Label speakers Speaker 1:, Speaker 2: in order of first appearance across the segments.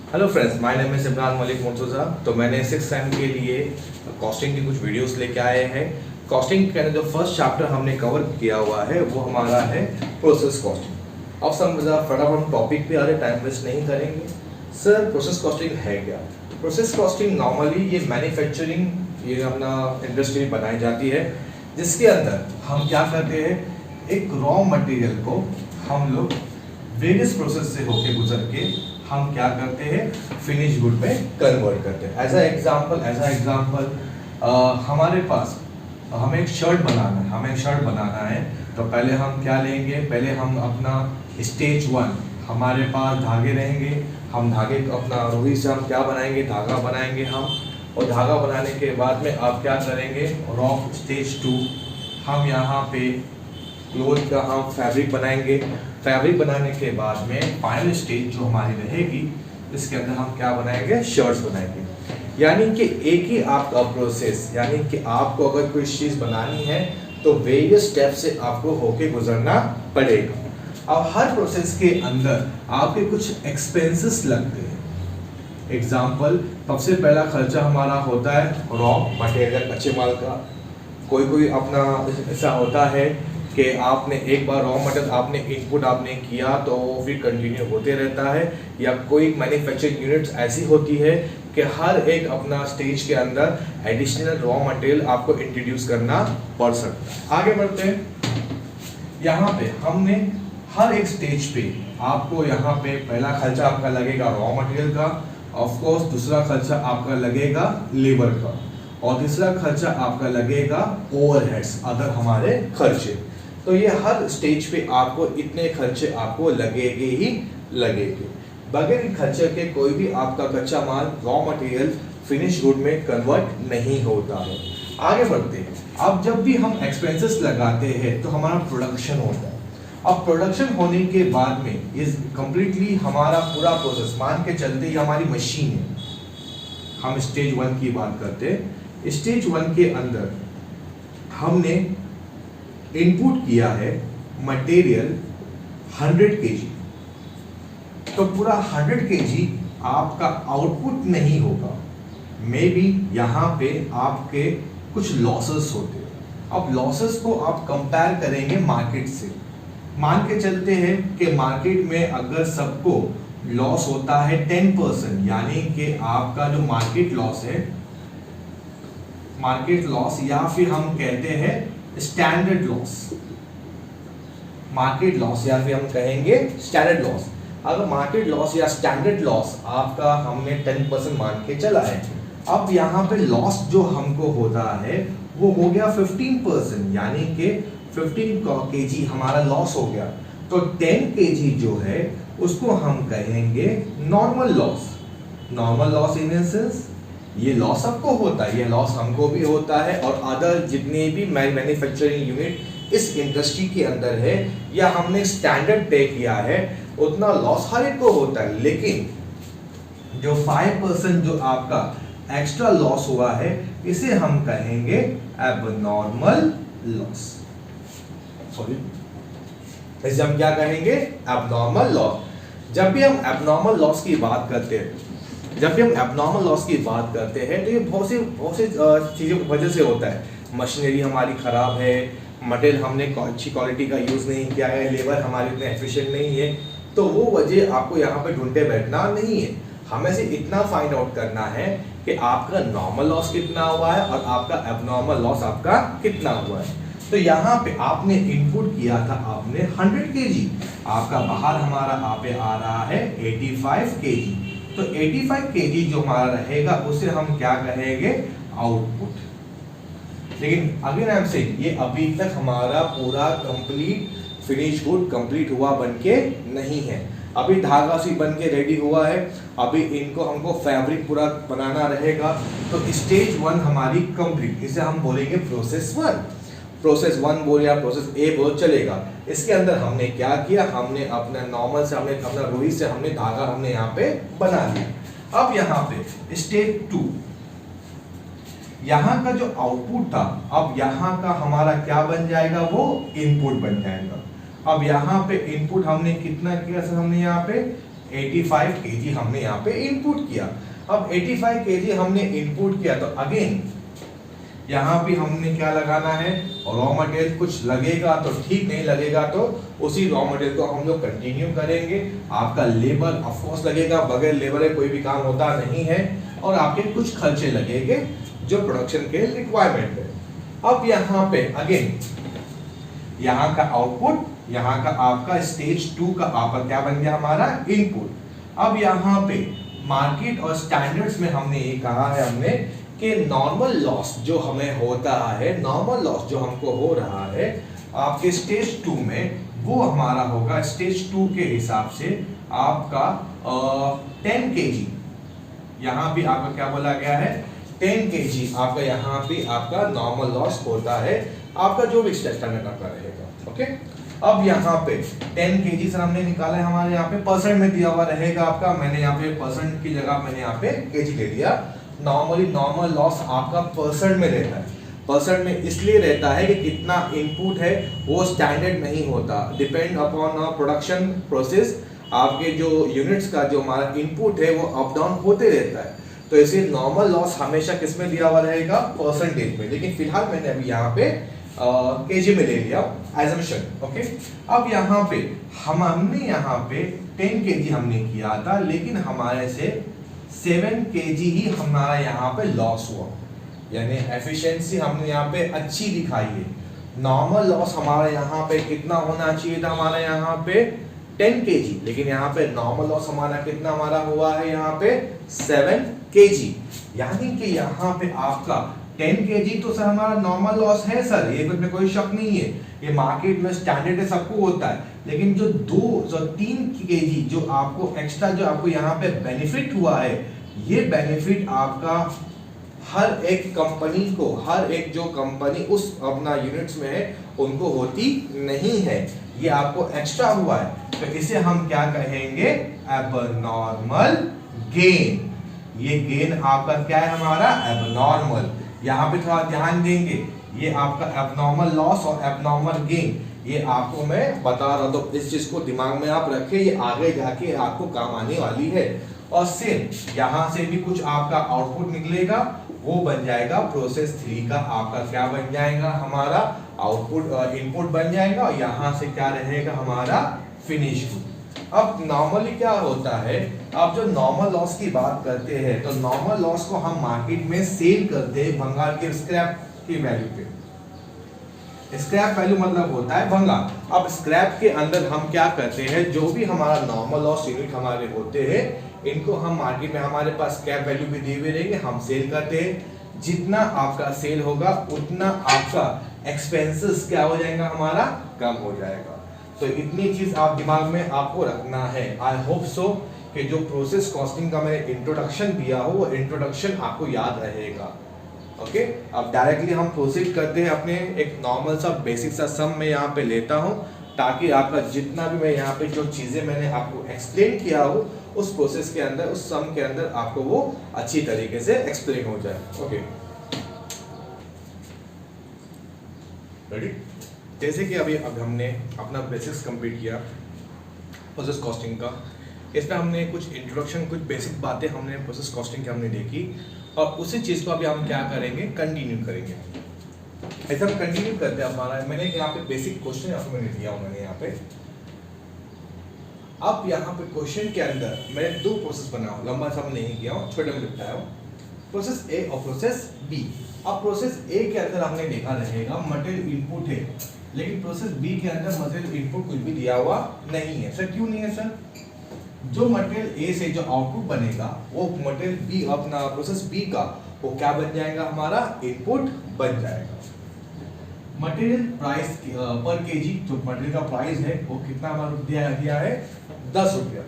Speaker 1: Hello friends, my name is Imran Malik Murtaza. तो मैंने 6th same के लिए कॉस्टिंग की कुछ वीडियोस लेके आए हैं। कॉस्टिंग का जो फर्स्ट चैप्टर हमने कवर किया हुआ है वो हमारा है प्रोसेस कॉस्टिंग। अब समझा फटाफट हम टॉपिक पे आ रहे, टाइम वेस्ट नहीं करेंगे। सर प्रोसेस कॉस्टिंग है क्या? प्रोसेस कॉस्टिंग नॉर्मली ये मैन्युफैक्चरिंग ये अपना इंडस्ट्री में बनाई जाती है, जिसके अंदर हम क्या करते हैं, एक रॉ मटेरियल को हम लोग वेरियस प्रोसेस से होके गुजर के हम क्या करते हैं, फिनिश गुड में कन्वर्ट करते हैं। एज अ एग्जांपल हमारे पास हमें एक शर्ट बनाना है। तो पहले हम क्या लेंगे, पहले हम अपना स्टेज 1 हमारे पास धागे रहेंगे। हम धागे अपना रुई से हम क्या बनाएंगे, धागा बनाएंगे हम। और धागा बनाने के बाद में आप क्या करेंगे, रॉ स्टेज 2 हम यहाँ पे क्लोथ का हम फैब्रिक बनाएंगे। फैब्रिक बनाने के बाद में फाइनल स्टेज जो हमारी रहेगी, इसके अंदर हम क्या बनाएंगे, शर्ट्स बनाएंगे। यानी कि एक ही आपका प्रोसेस, यानी कि आपको अगर कोई चीज़ बनानी है तो वेरियस स्टेप से आपको होके गुजरना पड़ेगा। अब हर प्रोसेस के अंदर आपके कुछ एक्सपेंसेस लगते हैं। एग्जाम्पल, सबसे पहला खर्चा हमारा होता है रॉ मटेरियल, कच्चे माल का। कोई अपना ऐसा होता है कि आपने एक बार रॉ मटेरियल आपने इनपुट आपने किया तो वो फिर कंटिन्यू होते रहता है। या कोई मैन्युफैक्चरिंग यूनिट्स ऐसी होती है कि हर एक अपना स्टेज के अंदर एडिशनल रॉ मटेरियल आपको इंट्रोड्यूस करना पड़ सकता है। आगे बढ़ते हैं। यहाँ पे हमने हर एक स्टेज पे आपको यहाँ पे पहला खर्चा आपका लगेगा रॉ मटेरियल का, ऑफ कोर्स दूसरा खर्चा आपका लगेगा लेबर का, और तीसरा खर्चा आपका लगेगा ओवरहेड्स, अदर हमारे खर्चे। तो ये हर स्टेज पे आपको इतने खर्चे आपको लगेंगे ही लगेंगे। बगैर खर्चे के कोई भी आपका कच्चा माल रॉ मटेरियल फिनिश गुड में कन्वर्ट नहीं होता है। आगे बढ़ते हैं। अब जब भी हम एक्सपेंसेस लगाते हैं तो हमारा प्रोडक्शन होता है। अब प्रोडक्शन होने के बाद में इस कंप्लीटली हमारा पूरा प्रोसेस मान के चलते ही हमारी मशीन है। हम स्टेज 1 की बात करते हैं। स्टेज 1 के अंदर हमने इनपुट किया है मटेरियल 100 केजी। तो पूरा 100 केजी आपका आउटपुट नहीं होगा। मे बी यहाँ पे आपके कुछ लॉसेस होते हैं। अब लॉसेस को आप कंपेयर करेंगे मार्केट से। मान के चलते हैं कि मार्केट में अगर सबको लॉस होता है 10%, यानी कि आपका जो मार्केट लॉस है, मार्केट लॉस या फिर हम कहते हैं स्टैंडर्ड लॉस, मार्केट लॉस या फिर हम कहेंगे स्टैंडर्ड लॉस। अगर मार्केट लॉस या स्टैंडर्ड लॉस आपका हमने 10% मान के चला है, अब यहाँ पे लॉस जो हमको होता है वो हो गया 15%, यानी कि 15 केजी हमारा लॉस हो गया। तो 10 केजी जो है उसको हम कहेंगे normal loss. Normal loss in sense ये लॉस सबको होता है, ये लॉस हमको भी होता है, और अदर जितने भी मैन्युफैक्चरिंग यूनिट इस इंडस्ट्री के अंदर है या हमने स्टैंडर्ड पे किया है, उतना लॉस हर एक को होता है। लेकिन जो 5% जो आपका एक्स्ट्रा लॉस हुआ है, इसे हम कहेंगे एबनॉर्मल लॉस। सॉरी, इसे हम क्या कहेंगे, एबनॉर्मल लॉस। जब भी हम एबनॉर्मल लॉस की बात करते हैं तो ये बहुत सी चीज़ों की वजह से होता है। मशीनरी हमारी ख़राब है, मटेरियल हमने अच्छी क्वालिटी का यूज़ नहीं किया है, लेबर हमारी इतने एफिशिएंट नहीं है। तो वो वजह आपको यहाँ पे ढूंढते बैठना नहीं है। हमें से इतना फाइंड आउट करना है कि आपका नॉर्मल लॉस कितना हुआ है और आपका एबनॉर्मल लॉस आपका कितना हुआ है। तो यहाँ पे आपने इनपुट किया था आपने 100 केजी, आपका बाहर हमारा आ रहा है 85 केजी। तो 85 केजी जो हमारा रहेगा उसे हम क्या कहेंगे, आउटपुट। लेकिन अगेन आई एम सेइंग, ये अभी तक हमारा पूरा कंप्लीट फिनिश गुड कंप्लीट हुआ बनके नहीं है। अभी धागा सी बन के रेडी हुआ है, अभी इनको हमको फैब्रिक पूरा बनाना रहेगा। तो स्टेज 1 हमारी कंप्लीट, इसे हम बोलेंगे प्रोसेस 1। प्रोसेस 1 बोल या प्रोसेस ए बोल चलेगा। इसके अंदर हमने क्या किया, हमने अपना नॉर्मल से हमने अपना रुई से हमने धागा हमने यहाँ पे बना लिया। अब यहाँ पे स्टेज 2, यहाँ का जो आउटपुट था, अब यहाँ का हमारा क्या बन जाएगा, वो इनपुट बन जाएगा। अब यहाँ पे इनपुट हमने कितना किया सर, हमने यहाँ पे 85 kg हमने यहाँ पे इनपुट किया। अब 85 kg हमने इनपुट किया तो अगेन यहाँ भी हमने क्या लगाना है, रॉ मटेरियल कुछ लगेगा तो ठीक, नहीं लगेगा तो उसी रॉ मटेरियल को हम लोग कंटिन्यू करेंगे। आपका लेबर ऑफ कोर्स लगेगा, बगैर लेबर के कोई भी काम होता नहीं है, और आपके कुछ खर्चे लगेंगे जो प्रोडक्शन के रिक्वायरमेंट है। अब यहाँ पे अगेन यहाँ का आउटपुट, यहाँ का आपका स्टेज 2 का आपका क्या बन गया हमारा इनपुट। अब यहाँ पे मार्केट और स्टैंडर्ड्स में हमने ये कहा है हमने कि नॉर्मल लॉस जो हमें होता है, नॉर्मल लॉस जो हमको हो रहा है आपके स्टेज 2 में, वो हमारा होगा स्टेज 2 के हिसाब से आपका 10 kg। यहाँ भी आपका क्या बोला गया है 10 kg आपका यहाँ भी आपका नॉर्मल लॉस होता है, आपका जो भी स्टैंडर्ड आपका रहेगा। ओके, अब यहाँ पे 10 kg सर हमने निकाला है, हमारे यहाँ पे परसेंट में दिया हुआ रहेगा आपका, मैंने यहाँ पे परसेंट की जगह मैंने यहाँ पे kg ले लिया। नॉर्मली नॉर्मल लॉस आपका परसेंट में रहता है, परसेंट में इसलिए रहता है कि कितना इनपुट है वो स्टैंडर्ड नहीं होता, डिपेंड अपॉन प्रोडक्शन प्रोसेस। आपके जो यूनिट्स का जो हमारा इनपुट है वो अप डाउन होते रहता है, तो इसलिए नॉर्मल लॉस हमेशा किस में दिया हुआ रहेगा परसेंटेज में, लेकिन फिलहाल मैंने अभी यहाँ पे केजी में ले लिया एजम्पशन। ओके, अब यहाँ पे हमने यहाँ पे 10 kg हमने किया था, लेकिन हमारे से 7 kg ही हमारा यहाँ पे लॉस हुआ, यानी एफिशिएंसी हमने यहाँ पे अच्छी दिखाई है। नॉर्मल लॉस हमारा यहाँ पे कितना होना चाहिए था, हमारा यहाँ पे 10 kg, लेकिन यहाँ पे नॉर्मल लॉस हमारा कितना हमारा हुआ है यहाँ पे 7 kg, यानी कि यहाँ पे आपका 10 kg तो सर हमारा नॉर्मल लॉस है सर, ये में कोई शक नहीं है, ये मार्केट में स्टैंडर्ड है, सबको होता है। लेकिन जो 3 kg जो आपको एक्स्ट्रा जो आपको यहाँ पे बेनिफिट हुआ है, ये बेनिफिट आपका हर एक कंपनी को, हर एक जो कंपनी उस अपना यूनिट्स में है उनको होती नहीं है, ये आपको एक्स्ट्रा हुआ है, तो इसे हम क्या कहेंगे एबनॉर्मल गेन। ये गेन आपका क्या है हमारा एबनॉर्मल। यहाँ पे थोड़ा ध्यान देंगे, ये आपका एबनॉर्मल लॉस और एबनॉर्मल गेन ये आपको मैं बता रहा हूं, तो इस चीज को दिमाग में आप रखें, ये आगे जाके आपको काम आने वाली है। और सेम यहाँ से भी कुछ आपका आउटपुट निकलेगा, वो बन जाएगा प्रोसेस 3 का आपका क्या बन जाएगा हमारा आउटपुट, इनपुट बन जाएगा, और यहाँ से क्या रहेगा हमारा फिनिश गुड। अब नॉर्मली क्या होता है, आप जो नॉर्मल लॉस की बात करते हैं तो नॉर्मल लॉस को हम मार्केट में सेल करते हैं भंगार के स्क्रैप की वैल्यू पे। स्क्रैप वैल्यू मतलब होता है भंगार। अब स्क्रैप के अंदर हम क्या करते हैं, जो भी हमारा नॉर्मल लॉस यूनिट हमारे होते हैं इनको हम मार्केट में, हमारे पास स्क्रैप वैल्यू भी दिए हुए रहेंगे, हम सेल करते हैं। जितना आपका सेल होगा उतना आपका एक्सपेंसेस क्या हो जाएगा हमारा कम हो जाएगा। तो इतनी चीज आप दिमाग में आपको रखना है। आई होप सो कि जो प्रोसेस कॉस्टिंग का मैंने इंट्रोडक्शन दिया हो वो इंट्रोडक्शन आपको याद रहेगा। ओके, अब डायरेक्टली हम प्रोसीड करते हैं अपने एक नॉर्मल सा बेसिक सा सम में यहाँ पे लेता हूँ, ताकि आपका जितना भी मैं यहाँ पे जो चीजें मैंने आपको एक्सप्लेन किया हो उस प्रोसेस के अंदर, उस सम के अंदर आपको वो अच्छी तरीके से एक्सप्लेन हो जाए। Okay, ready? जैसे कि अभी हमने अपना बेसिक्स कंप्लीट किया प्रोसेस कॉस्टिंग का, इसमें हमने कुछ इंट्रोडक्शन, कुछ बेसिक बातें हमने प्रोसेस कॉस्टिंग की हमने देखी, और उसी चीज़ को अभी हम क्या करेंगे, कंटिन्यू करेंगे। ऐसे हम कंटिन्यू करते हैं हमारा, मैंने यहाँ पे बेसिक क्वेश्चन आपको मैंने दिया हूँ, मैंने यहाँ पे अब यहाँ पे क्वेश्चन के अंदर मैंने 2 प्रोसेस बनाया हूँ, लंबा सम नहीं किया हूँ, छोटे में लिखता हूँ, प्रोसेस ए और प्रोसेस बी। अब प्रोसेस ए के अंदर हमने देखा रहेगा मटेरियल इनपुट है, लेकिन प्रोसेस बी के अंदर मटेरियल इनपुट कुछ भी दिया हुआ नहीं है। सर क्यों नहीं है सर? जो मटेरियल ए से जो आउटपुट बनेगा वो मटेरियल बी, अपना प्रोसेस बी का वो क्या बन जाएगा हमारा इनपुट बन जाएगा। मटेरियल प्राइस पर केजी, जो मटेरियल का प्राइस है वो कितना हमारा दिया है 10 रुपया।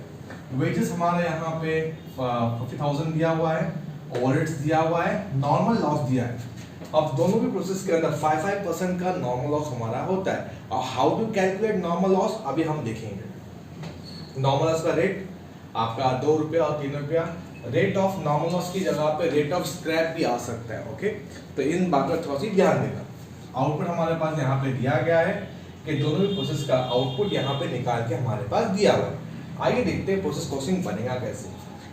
Speaker 1: वेजेस हमारे यहाँ पे 50,000 दिया हुआ है, ओवरहेड्स दिया हुआ है, नॉर्मल लॉस दिया है। अब दोनों भी प्रोसेस के अंदर 5% का नॉर्मल लॉस हमारा होता है। और how to calculate normal loss अभी हम देखेंगे। नॉर्मल लॉस का रेट आपका 2 रुपया और 3 रुपया। रेट ऑफ नॉर्मल लॉस की जगह पे रेट ऑफ स्क्रैप भी आ सकता है। ओके, तो इन बात पर थोड़ा सी ध्यान देना। आउटपुट हमारे पास यहाँ पे दिया गया है कि दोनों भी प्रोसेस का आउटपुट यहाँ पे निकाल के हमारे पास दिया हुआ है। आइए देखते हैं प्रोसेस कॉस्टिंग बनेगा कैसे।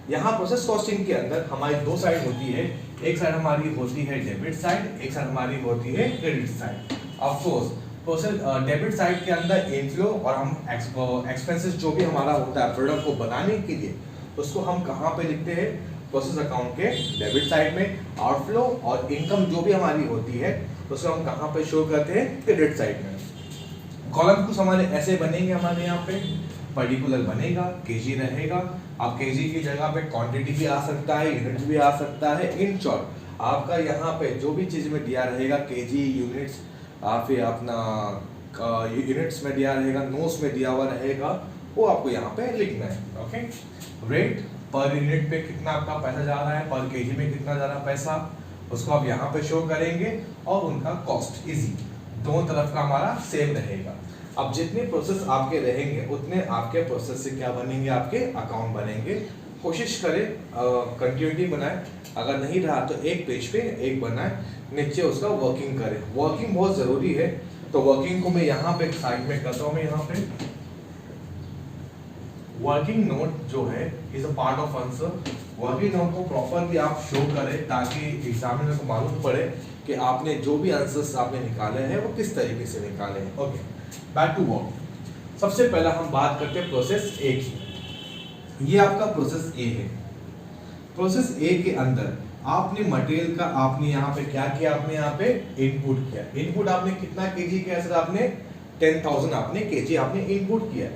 Speaker 1: यहाँ प्रोसेस कॉस्टिंग के अंदर हमारी दो साइड होती है, एक साइड हमारी होती है डेबिट साइड, एक साइड हमारी होती है credit side. Of course process debit side के अंदर इनफ्लो और हम एक्सपेंसेस जो भी हमारा होता है प्रोडक्ट को बनाने के लिए उसको हम कहाँ पे लिखते हैं, प्रोसेस अकाउंट के डेबिट साइड में। आउटफ्लो और इनकम जो भी हमारी होती है उसको हम कहाँ पे शो करते हैं, क्रेडिट साइड में। कॉलम कुछ हमारे ऐसे बनेंगे, हमारे यहाँ पे पर्टिकुलर बनेगा, केजी रहेगा। अब केजी की जगह पे क्वांटिटी भी आ सकता है, यूनिट्स भी आ सकता है। इन शॉर्ट आपका यहाँ पे जो भी चीज में दिया रहेगा केजी, यूनिट्स, फिर अपना यूनिट्स में दिया रहेगा, नोट्स में दिया हुआ रहेगा, वो आपको यहाँ पे लिखना है। ओके, रेट पर यूनिट पे कितना आपका पैसा जा रहा है, पर केजी में कितना जा रहा है पैसा, उसको आप यहाँ पे शो करेंगे और उनका कॉस्ट इजी दोनों तरफ का हमारा सेम रहेगा। अब जितने प्रोसेस आपके रहेंगे उतने आपके प्रोसेस से क्या बनेंगे, आपके अकाउंट बनेंगे। कोशिश करें कंटिन्यूटी बनाए, अगर नहीं रहा तो एक पेज पे एक बनाए, नीचे उसका वर्किंग करें। वर्किंग बहुत जरूरी है, तो वर्किंग को मैं यहाँ पे साइड में करता हूँ। मैं यहाँ पे वर्किंग नोट जो है is a part of answer. Working note को प्रॉपरली आप शो करें ताकि एग्जामिनर को मालूम पड़े कि आपने जो भी आंसर्स आपने निकाले हैं वो किस तरीके से निकाले हैं। Okay, back to work. सबसे पहला हम बात करते हैं प्रोसेस ए की। ये आपका प्रोसेस ए है। प्रोसेस ए के अंदर आपने मटेरियल का आपने यहाँ पे क्या किया, आपने यहाँ पे इनपुट किया। इनपुट आपने कितना केजी किया सर, आपने 10,000 आपने केजी आपने इनपुट किया।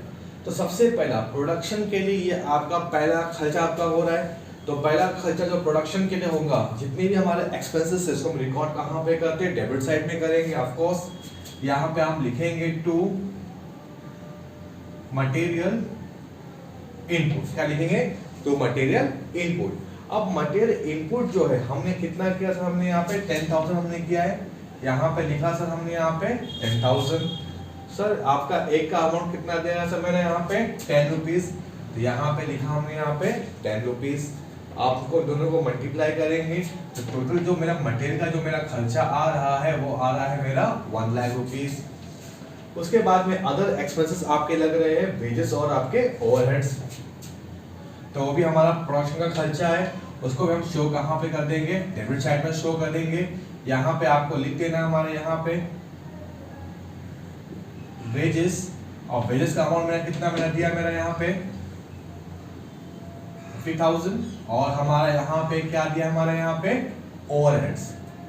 Speaker 1: तो सबसे पहला प्रोडक्शन के लिए ये आपका पहला खर्चा आपका हो रहा है। तो पहला खर्चा जो प्रोडक्शन के लिए होगा, जितने भी हमारे एक्सपेंसेस है इसको हम रिकॉर्ड कहाँ पे करते हैं, डेबिट साइड में करेंगे। ऑफ कोर्स यहाँ पे हम लिखेंगे टू मटेरियल इनपुट। क्या लिखेंगे, टू मटेरियल इनपुट। अब मटेरियल इनपुट जो है हमने कितना किया सर, हमने यहाँ पे 10,000 हमने किया है। यहाँ पे लिखा सर हमने यहाँ पे 10,000। सर आपका एक का अमाउंट कितना दिया सर मैंने यहाँ पे 10 रुपीज, तो यहाँ पे लिखा हमने यहाँ पे 10 रुपीज। आपको दोनों को मल्टीप्लाई करेंगे तो टोटल जो मेरा मटेरियल का जो मेरा खर्चा आ रहा है वो आ रहा है मेरा 1 लाख रुपीज। उसके बाद में अदर एक्सपेंसेस आपके लग रहे हैं, वेजेस और आपके ओवरहेड्स, तो वो भी हमारा प्रोडक्शन का खर्चा है। उसको भी हम शो कहाँ पे कर देंगे, डेबिट साइड में शो कर देंगे। यहाँ पे आपको लिख देना हमारे यहाँ पे वेजेस, और वेजेस का अमाउंट मेरा कितना मेरा दिया, मेरा यहाँ पे 50,000। और हमारा यहाँ पे क्या दिया, हमारे यहाँ पे ओवरहेड्स।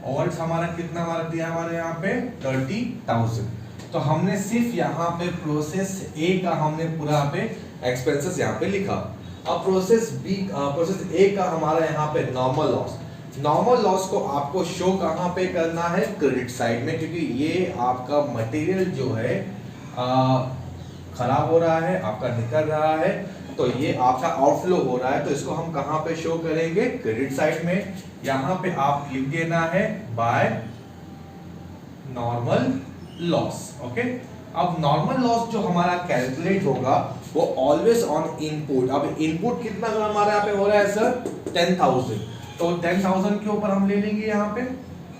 Speaker 1: ओवरहेड्स हमारा कितना हमारा दिया, हमारे यहाँ पे 30,000। तो हमने सिर्फ यहाँ पे प्रोसेस ए का हमने पूरा पे एक्सपेंसेस यहाँ पे लिखा। अब प्रोसेस बी, प्रोसेस ए का हमारा यहाँ पे नॉर्मल लॉस। नॉर्मल लॉस को आपको शो कहाँ पे करना है, क्रेडिट साइड में, क्योंकि ये आपका मटेरियल जो है खराब हो रहा है, आपका निकल रहा है, तो ये आपका आउटफ्लो हो रहा है। तो इसको हम कहाँ पे शो करेंगे, क्रेडिट साइड में। यहाँ पे आप लिख देना है बाय नॉर्मल लॉस। ओके, अब नॉर्मल लॉस जो हमारा कैलकुलेट होगा वो ऑलवेज ऑन इनपुट। अब इनपुट कितना हमारे यहाँ पे हो रहा है सर 10,000, तो 10,000 के ऊपर हम ले लेंगे यहाँ पे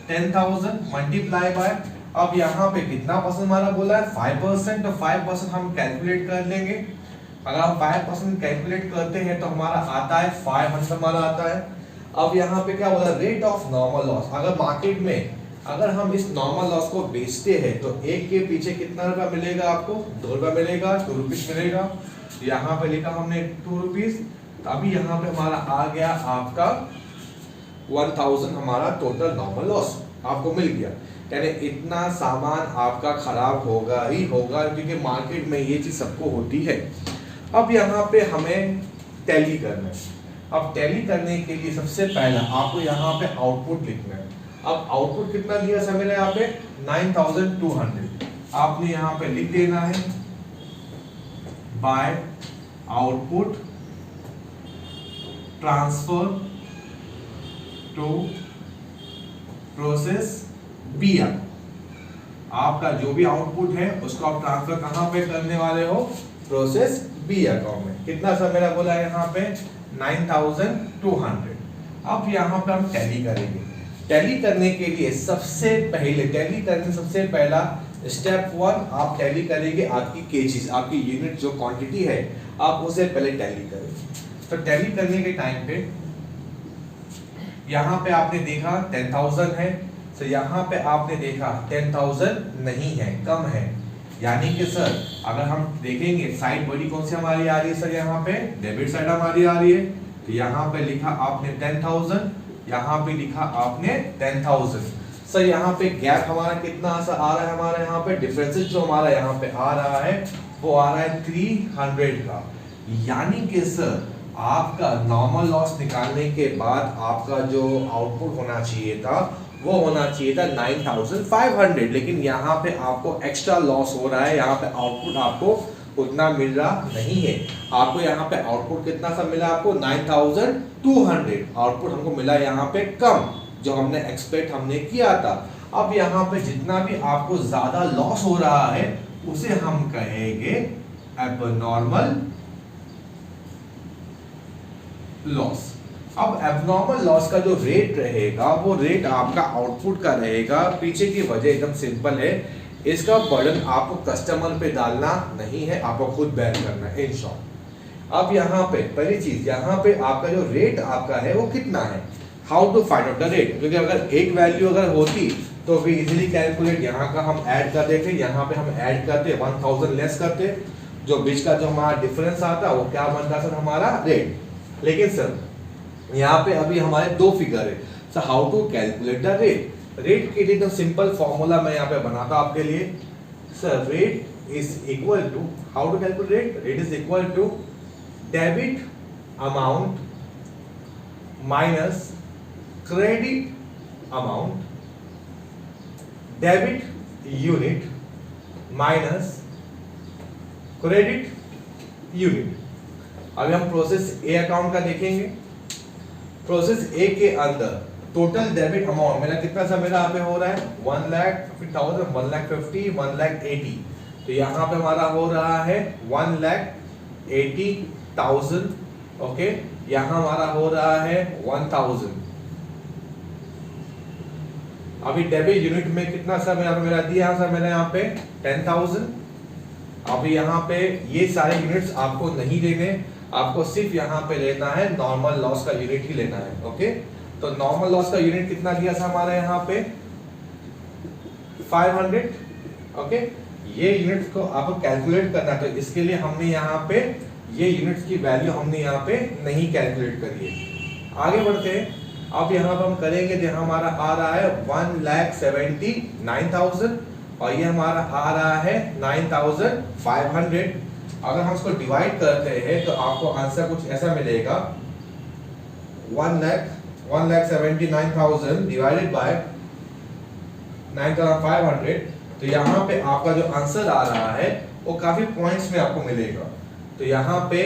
Speaker 1: 10,000 मल्टीप्लाई बाय, अब यहाँ पे कितना परसेंट हमारा बोला है 5%, तो 5% हम कैलकुलेट कर लेंगे। अगर हम 5% कैलकुलेट करते हैं तो हमारा आता है 500 हमारा आता है। अब यहाँ पे क्या बोला, रेट ऑफ नॉर्मल लॉस। अगर मार्केट में अगर हम इस नॉर्मल लॉस को बेचते हैं तो एक के पीछे कितना रुपया मिलेगा आपको, 2 रुपया मिलेगा, 2 रुपीज मिलेगा। यहाँ पे लिखा हमने 2 रुपीज, अभी यहाँ पे हमारा आ गया आपका 1,000 हमारा टोटल नॉर्मल लॉस आपको मिल गया। यानी इतना सामान आपका खराब होगा ही होगा, क्योंकि मार्केट में ये चीज सबको होती है। अब यहाँ पे हमें टैली करना है। अब टैली करने के लिए सबसे पहला आपको यहाँ पे आउटपुट लिखना है। अब आउटपुट कितना दिया सर मेरे यहाँ पे 9,200, आपने यहाँ पे लिख देना है by output transfer to process B. आपका जो भी आउटपुट है उसको आप ट्रांसफर कहां पे करने वाले हो, प्रोसेस बी अकाउंट में। कितना सर मेरा बोला है यहाँ पे 9,200। अब यहाँ पे हम टैली करेंगे। टैली करने के लिए सबसे पहले, टैली करने सबसे पहला स्टेप 1 आप टैली करेंगे आपकी केजीज, आपकी यूनिट जो क्वांटिटी है आप उसे पहले टैली करें। तो टैली करने के टाइम पे यहाँ पे आपने देखा 10,000 है, तो यहाँ पे आपने देखा 10,000 नहीं है, कम है। यानी कि सर अगर हम देखेंगे साइड बड़ी कौन सी हमारी आ रही है सर, यहाँ पे डेबिट साइड हमारी आ रही है, तो यहाँ पे लिखा आपने 10,000, यहाँ पे लिखा आपने 10,000। सर यहाँ पे गैप हमारा कितना सा आ रहा है, हमारा यहाँ पे डिफरेंसेस जो हमारा यहाँ पे आ रहा है वो आ रहा है 300 का। यानी कि सर आपका नॉर्मल लॉस निकालने के बाद आपका जो आउटपुट होना चाहिए था वो होना चाहिए था 9,500, लेकिन यहाँ पे आपको एक्स्ट्रा लॉस हो रहा है, यहाँ पे आउटपुट आपको उतना मिल रहा नहीं है। आपको यहाँ पे आउटपुट कितना सा मिला, आपको 9,200 आउटपुट हमको मिला, यहाँ पे कम जो हमने एक्सपेक्ट हमने किया था। अब यहाँ पे जितना भी आपको ज्यादा लॉस हो रहा है उसे हम कहेंगे एबनॉर्मल लॉस। अब एबनॉर्मल लॉस का जो रेट रहेगा वो रेट आपका आउटपुट का रहेगा। पीछे की वजह एकदम सिंपल है, इसका बर्डन आपको कस्टमर पे डालना नहीं है, आपको खुद बेयर करना है इन शॉर्ट। अब यहाँ पे पहली चीज, यहाँ पे आपका जो रेट आपका है वो कितना है, how to find out the rate, क्योंकि अगर एक वैल्यू अगर होती तो भी इजीली कैलकुलेट यहाँ का हम ऐड कर देते, यहाँ पे हम ऐड करते 1000 लेस करते, जो बीच का जो हमारा डिफरेंस आता वो क्या बनता सर हमारा रेट। लेकिन सर यहाँ पे अभी हमारे दो फिगर है, sir how to calculate the rate. Rate के लिए तो सिंपल फॉर्मूला मैं यहाँ पे बनाता हूँ आपके लिए। Sir rate is equal to, how to calculate rate, rate is equal to debit amount minus credit amount, debit unit minus credit unit. अभी हम प्रोसेस ए अकाउंट का देखेंगे। प्रोसेस ए के अंदर टोटल डेबिट अमाउंट मेरा कितना सा मेरा यहाँ पे हो रहा है 1,50,000, 1,50,000, 1,80,000। तो यहाँ पे हमारा हो रहा है 1,80,000। ओके, यहाँ हमारा हो रहा है 1,000। अभी डेबिट यूनिट में कितना सा मेरा दिया सर, मेरा यहाँ पे 10,000। अभी यहाँ पे ये सारे यूनिट्स आपको नहीं लेने, आपको सिर्फ यहाँ पे लेना है नॉर्मल लॉस का यूनिट ही लेना है। ओके, तो नॉर्मल लॉस का यूनिट कितना दिया था हमारे यहाँ पे 500। ओके, ये यूनिट्स को आपको कैलकुलेट करना, तो इसके लिए हमने यहाँ पे ये यूनिट्स की वैल्यू हमने यहाँ पे नहीं कैलकुलेट करी है। आगे बढ़ते हैं। अब यहाँ पर हम करेंगे जो हमारा आ रहा है 1,79,000 और ये हमारा आ रहा है 9,500। अगर हम इसको डिवाइड करते हैं तो आपको आंसर कुछ ऐसा मिलेगा 1,79,000 डिवाइडेड बाय 9,500। तो यहाँ पे आपका जो आंसर आ रहा है वो काफी पॉइंट्स में आपको मिलेगा। तो यहाँ पे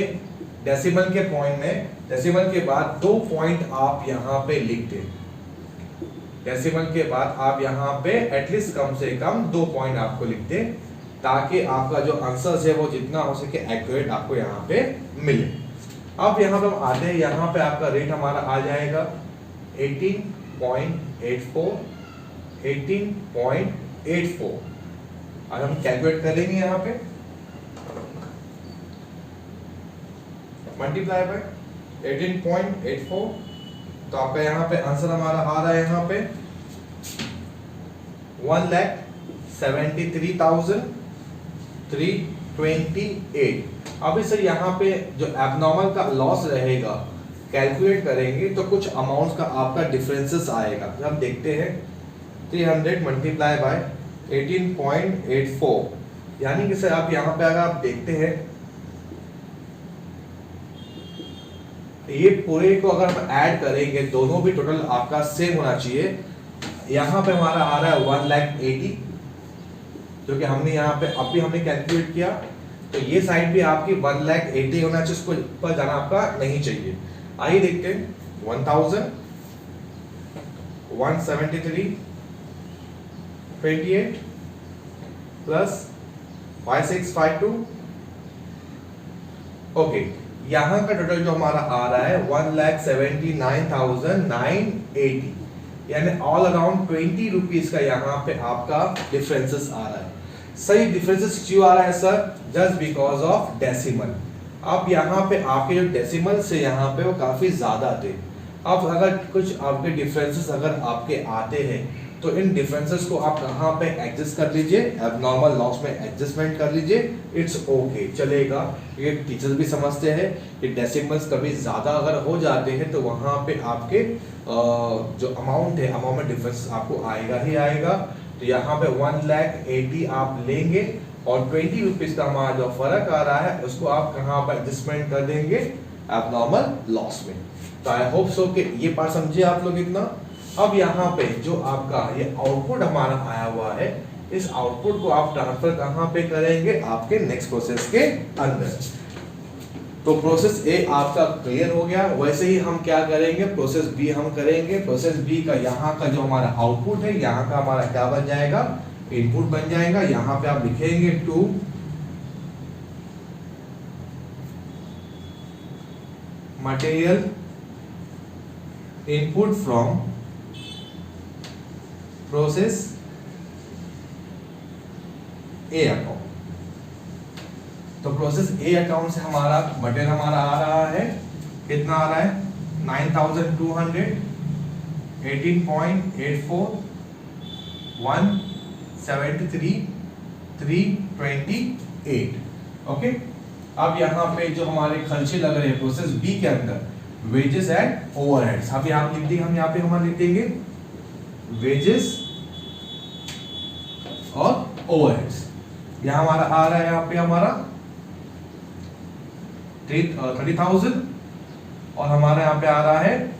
Speaker 1: डेसिमल के पॉइंट में, डेसिमल के बाद 2 पॉइंट आप यहाँ पे लिख दें। डेसिमल के बाद आप यहाँ पे एटलीस्ट कम से कम 2 पॉइंट आपको लिख दें, ताकि आपका जो आंसर है वो जितना हो सके एक्यूरेट आपको यहाँ पे मिले। अब यहाँ पे हम आते हैं, यहाँ पे आपका रेट हमारा आ जाएगा 18.84, 18.84। आज हम कैलकुलेट करेंगे यहाँ पे, मल्टीप्लाई बाय 18.84, तो आपका यहाँ पे आंसर हमारा आ रहा है यहाँ पे 1,73,328। अभी सर यहाँ पे जो एबनॉर्मल का लॉस रहेगा कैलकुलेट करेंगे तो कुछ अमाउंट्स का आपका डिफरेंसेस आएगा। तो हम देखते हैं 300 मल्टीप्लाई बाय 18.84, यानी कि सर आप यहाँ पे अगर आप देखते हैं ये पूरे को अगर हम ऐड करेंगे दोनों भी टोटल आपका सेम होना चाहिए। यहाँ पे हमारा आ रहा है 1,80,000 जो कि हमने यहाँ पे अभी हमने कैलकुलेट किया, तो ये साइड भी आपकी 1,80,000 होना चाहिए, उसको ऊपर जाना आपका नहीं चाहिए। आइए देखते हैं 1,000, 173.28 प्लस 5652। ओके, यहाँ का टोटल जो हमारा आ रहा है 1,79,980, यानी ऑल अराउंड 20 रुपीज का यहाँ पे आपका डिफरेंसेस आ रहा है। सही डिफरेंसेस क्यों आ रहा है sir? Just because of decimal. अब यहाँ पे आपके जो डेसिमल से यहाँ पे वो काफी ज्यादा थे। अब अगर कुछ आपके डिफरेंसेस अगर आपके आते हैं तो इन डिफरेंसेस को आप कहाँ पे एडजस्ट कर लीजिए, एबनॉर्मल लॉस में एडजस्टमेंट कर लीजिए, इट्स ओके, चलेगा। ये टीचर्स भी समझते हैं कि डेसिमल्स कभी ज़्यादा अगर हो जाते हैं तो वहाँ पे आपके जो अमाउंट है, अमाउंट में डिफरेंस आपको आएगा ही आएगा। तो यहाँ पे 1,80,000 आप लेंगे और 20 रुपीज़ का हमारा जो फर्क आ रहा है उसको आप कहाँ पर एडजस्टमेंट कर देंगे, एबनॉर्मल लॉस में। तो आई होप सो कि ये पार्ट समझे आप लोग इतना। अब यहाँ पे जो आपका ये आउटपुट हमारा आया हुआ है, इस आउटपुट को आप ट्रांसफर कहाँ पे करेंगे, आपके नेक्स्ट प्रोसेस के अंदर। तो प्रोसेस ए आपका क्लियर हो गया। वैसे ही हम क्या करेंगे, प्रोसेस बी हम करेंगे। प्रोसेस बी का यहाँ का जो हमारा आउटपुट है, यहाँ का हमारा क्या बन जाएगा, इनपुट बन जाएगा। यहाँ पे आप लिखेंगे to material input from process A account. तो प्रोसेस ए अकाउंट से हमारा मटेरियल हमारा आ रहा है, कितना आ रहा है, 9,200, 18.84, 173, 328। ओके। अब यहाँ पे जो हमारे खर्चे लग रहे हैं प्रोसेस बी के अंदर, वेजेस एंड ओवरहेड्स, अब यहाँ लिख देंगे, हम यहाँ पे हमारे लिख देंगे वेजेस और ओवरहेड्स। यहाँ हमारा आ रहा है, यहाँ पे हमारा 30,000 और हमारा यहाँ पे आ रहा है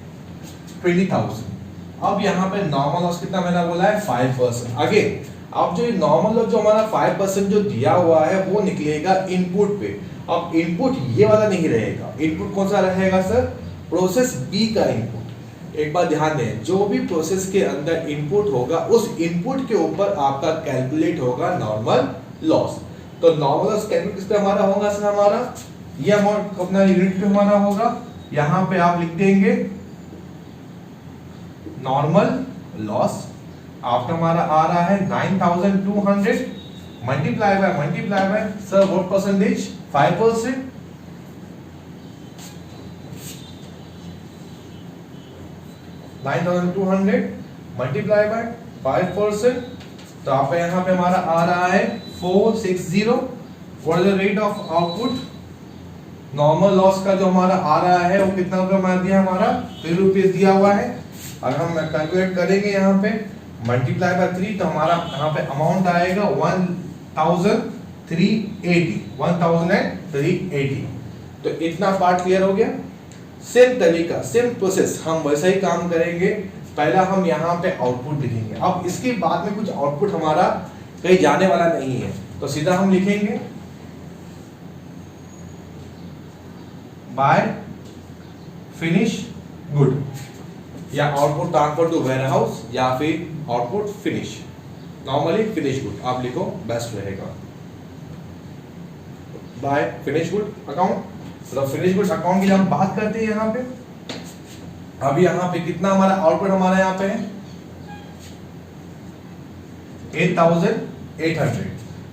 Speaker 1: 20,000। अब यहाँ पे नॉर्मल लॉस कितना मैंने बोला है, 5%। अगेन अब जो नॉर्मल लॉस जो हमारा 5% जो दिया हुआ है वो निकलेगा इनपुट पे। अब इनपुट ये वाला नहीं रहेगा। इनपुट कौन सा रहेगा सर, प्रोसेस बी का इनपुट। एक बात ध्यान दें, जो भी प्रोसेस के अंदर इनपुट होगा उस इनपुट के ऊपर आपका कैलकुलेट होगा नॉर्मल लॉस। तो नॉर्मल लॉस कैलकुलेट किस पे हमारा होगा सर, हमारा ये अमाउंट अपना यूनिट पे हमारा होगा। यहां पे आप लिख देंगे नॉर्मल लॉस, आपका हमारा आ रहा है 9,200 multiply by sir what percentage, 5%। 9,200 multiply by 5%, तो आप यहाँ पे हमारा आ रहा है 460। What is the rate of output, normal loss का जो हमारा आ रहा है वो कितना रुपये हमारा दिया, हमारा 3 रुपीज दिया हुआ है। अगर हम कैलकुलेट करेंगे यहाँ पे मल्टीप्लाई बाय 3 तो हमारा यहाँ पे अमाउंट आएगा 1,380। तो इतना पार्ट क्लियर हो गया। सेम तरीका, सेम प्रोसेस हम वैसा ही काम करेंगे। पहला हम यहाँ पे आउटपुट लिखेंगे। अब इसके बाद में कुछ आउटपुट हमारा कहीं जाने वाला नहीं है, तो सीधा हम लिखेंगे बाय फिनिश गुड, या output transfer to warehouse, या फिर output finish. Normally finish good आप लिखो, बेस्ट रहेगा। By finish good account. तो फिनिश गुड अकाउंट की हम बात करते हैं यहाँ पे। अब यहाँ पे कितना हमारा आउटपुट हमारा यहाँ पे है 8,800।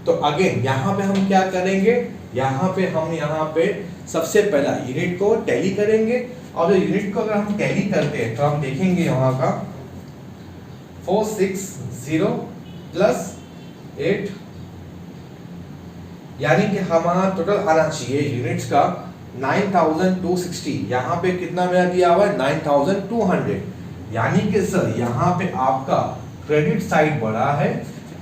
Speaker 1: तो अगेन यहाँ पे हम क्या करेंगे, यहाँ पे हम यहाँ पे सबसे पहला यूनिट को टैली करेंगे। और जो यूनिट को अगर हम टैली करते हैं तो हम देखेंगे यहाँ का 460 प्लस 8, यानी कि हमारा टोटल आना चाहिए यूनिट्स का 9,260। यहाँ पे कितना मेरा दिया हुआ है 9,200, यानी कि सर यहाँ पे आपका क्रेडिट साइड बड़ा है,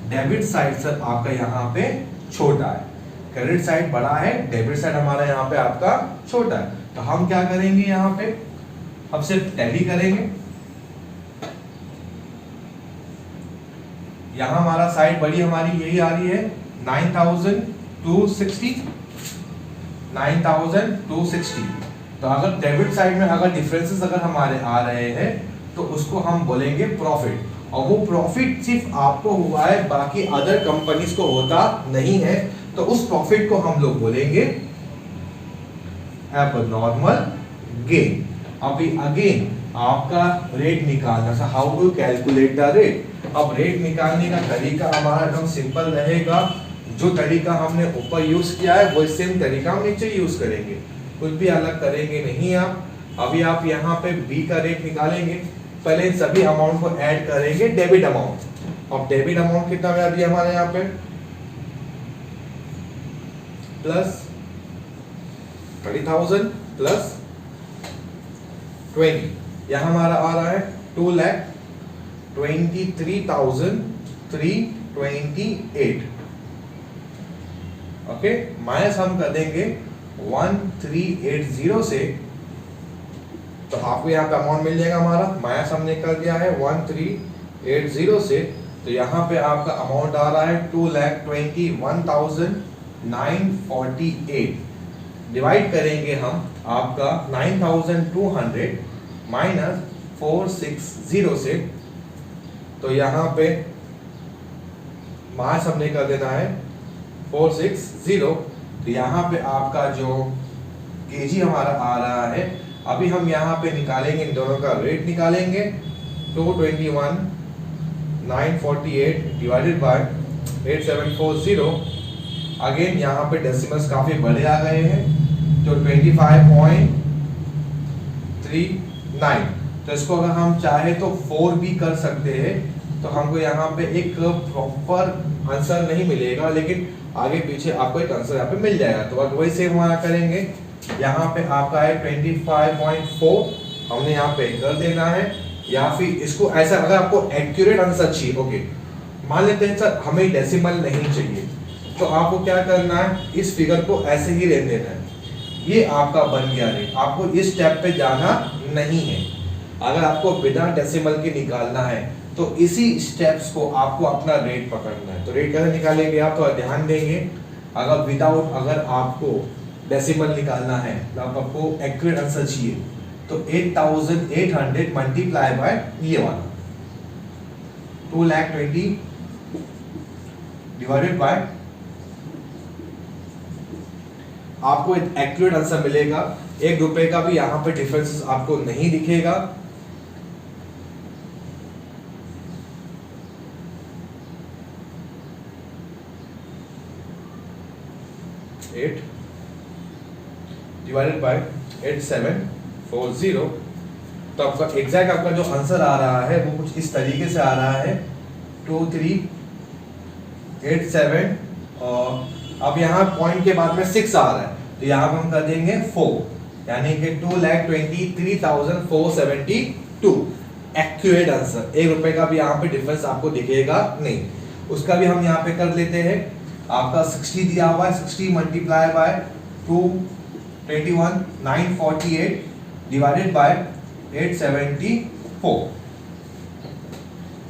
Speaker 1: डेबिट साइड सर आपका यहाँ पे छोटा है। क्रेडिट साइड बड़ा है, डेबिट साइड हमारा यहाँ पे आपका छोटा है। तो हम क्या करेंगे, यहाँ पे अब सिर्फ टैली करेंगे। यहाँ हमारा साइड बड़ी हमारी यही आ रही है 9,260। तो अगर डेबिट साइड में अगर डिफरेंसेस अगर हमारे आ रहे हैं तो उसको हम बोलेंगे प्रॉफिट। और वो प्रॉफिट सिर्फ आपको हुआ है, बाकी अदर कंपनीज को होता नहीं है। तो उस प्रॉफिट को हम लोग बोलेंगे एबनॉर्मल गेन। अभी अगेन आपका रेट निकालना, so how to calculate the rate. अब रेट निकालने का तरीका हमारा एकदम सिंपल रहेगा। जो तरीका हमने ऊपर यूज किया है वही सेम तरीका हम नीचे यूज करेंगे, कुछ भी अलग करेंगे नहीं आप। अभी आप यहाँ पे बी का रेट निकालेंगे, पहले इन सभी अमाउंट को ऐड करेंगे डेबिट अमाउंट। अब डेबिट अमाउंट कितना आ दिया हमारे यहाँ पे प्लस 30,000 प्लस 20, यहाँ हमारा आ रहा है 2,23,328। ओके, माइनस हम कर देंगे 1380 से, तो आपको यहाँ पे अमाउंट मिल जाएगा हमारा, माइनस हमने कर दिया है 1380 से, तो यहाँ पे आपका अमाउंट आ रहा है 2,21,948। डिवाइड करेंगे हम आपका 9,200 माइनस 460 से, तो यहाँ पे माइनस हमने कर देना है 460, तो यहाँ पे आपका जो केजी हमारा आ रहा है, अभी हम यहाँ पे निकालेंगे, इन दोनों का रेट निकालेंगे, 221,948 डिवाइडेड बाय 8740। अगेन यहाँ पे डेसिमल्स काफी बड़े आ गए हैं, तो 25.39, तो इसको अगर हम चाहे तो 4 भी कर सकते हैं, तो हमको यहाँ पे एक प्रॉपर आंसर नहीं मिलेगा, लेकिन आगे पीछे आपको एक आंसर यहाँ पे मिल जाएगा। तो अब वही सेम हमारा करेंगे, यहाँ पे आपका है 25.4, हमने यहाँ पे कर देना है, या फिर इसको ऐसा, अगर आपको एक्यूरेट आंसर चाहिए, ओके मान लेते हैं सर हमें डेसिमल नहीं चाहिए, तो आपको क्या करना है, इस फिगर को ऐसे ही रहने देना है, ये आपका बन गया रेट, आपको इस स्टेप पे जाना नहीं है। अगर आपको बिना डेसिमल के निकालना है तो इसी स्टेप्स को आपको अपना रेट पकड़ना है। तो रेट कैसे निकालेंगे आप, तो ध्यान देंगे, अगर विदाउट, अगर आपको डेसिमल निकालना है, तो आपको एक्यूरेट आंसर चाहिए, तो 8,800 मल्टीप्लाई बाय ये वाला 2,20,000 डिवाइडेड बाय, आपको एक एक्यूरेट आंसर मिलेगा। ₹1 का भी यहाँ पे डिफरेंस आपको नहीं दिखेगा। डिवाइडेड बाय 8740, तो आपका एग्जैक्ट आपका जो आंसर आ रहा है वो कुछ इस तरीके से आ रहा है 2387, और अब यहाँ पॉइंट के बाद में 6 आ रहा है, तो यहाँ पर हम कर देंगे 4, यानी कि 2,23,472 एक्यूरेट आंसर। ₹1 का भी यहाँ पे डिफरेंस आपको दिखेगा नहीं, उसका भी हम यहाँ पे कर लेते हैं। आपका 60 दिया हुआ है, 60 multiply by 221,948 divided by 874,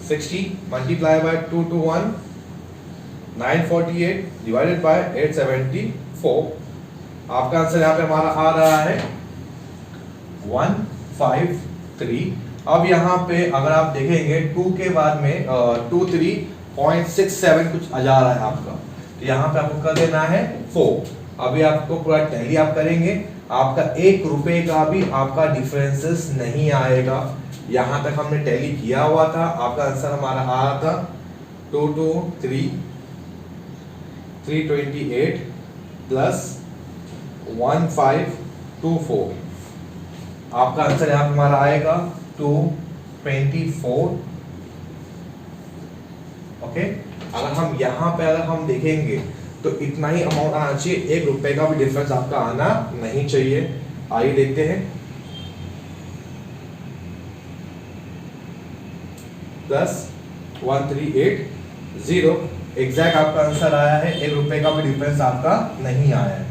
Speaker 1: 60 multiply by 221,948 divided by 874, आपका आंसर यहाँ पे हमारा आ रहा है 153। अब यहाँ पे अगर आप देखेंगे 2 के बाद में 23.67 कुछ आ जा रहा है आपका, तो यहाँ पे आपको कर देना है 4। अभी आपको पूरा टैली आप करेंगे, आपका ₹1 का भी आपका डिफरेंसेस नहीं आएगा। यहाँ तक हमने टैली किया हुआ था, आपका आंसर हमारा आ रहा था 223,328 प्लस 1524, आपका आंसर यहाँ पे हमारा आएगा 224। ओके, अगर हम यहाँ पे अगर हम देखेंगे तो इतना ही अमाउंट आना चाहिए, ₹1 का भी डिफरेंस आपका आना नहीं चाहिए। आइए देखते हैं, प्लस 1380, एग्जैक्ट आपका आंसर आया है, ₹1 का भी डिफरेंस आपका नहीं आया है।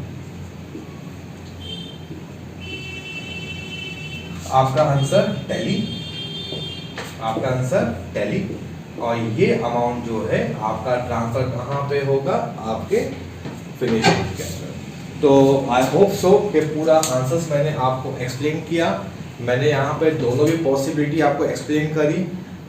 Speaker 1: आपका आंसर टैली, आपका आंसर टैली, और ये अमाउंट जो है आपका ट्रांसफर कहाँ पे होगा, आपके फिनिशिंग के अंदर। तो आई होप सो कि पूरा आंसर्स मैंने आपको एक्सप्लेन किया। मैंने यहाँ पे दोनों भी पॉसिबिलिटी आपको एक्सप्लेन करी।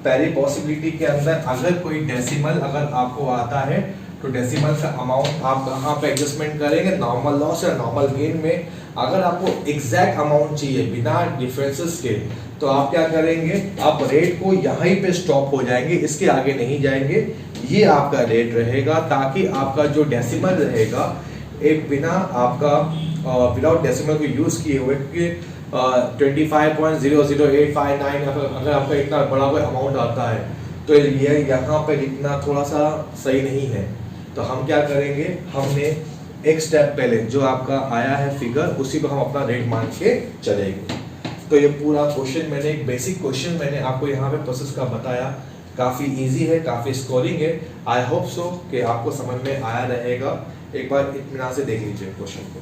Speaker 1: पहली पॉसिबिलिटी के अंदर अगर कोई डेसिमल अगर आपको आता है तो डेसिमल का अमाउंट आप कहाँ पे एडजस्टमेंट करेंगे, नॉर्मल लॉस या नॉर्मल गेन में अगर आपको एग्जैक्ट अमाउंट चाहिए बिना डिफरेंसेस के, तो आप क्या करेंगे, आप रेट को यहाँ ही पे स्टॉप हो जाएंगे, इसके आगे नहीं जाएंगे। ये आपका रेट रहेगा, ताकि आपका जो डेसिमल रहेगा एक बिना आपका विदाउट डेसिमल को यूज़ किए हुए, क्योंकि 25.00859 अगर आपका इतना बड़ा कोई अमाउंट आता है तो ये यहाँ पे लिखना थोड़ा सा सही नहीं है। तो हम क्या करेंगे, हमने एक स्टेप पहले जो आपका आया है फिगर, उसी पर हम अपना रेट मान के चलेंगे। तो ये पूरा क्वेश्चन मैंने, एक बेसिक क्वेश्चन मैंने आपको यहाँ पे प्रोसेस का बताया। काफ़ी इजी है, काफ़ी स्कोरिंग है। आई होप सो कि आपको समझ में आया रहेगा। एक बार इत्मीनान से देख लीजिए क्वेश्चन को।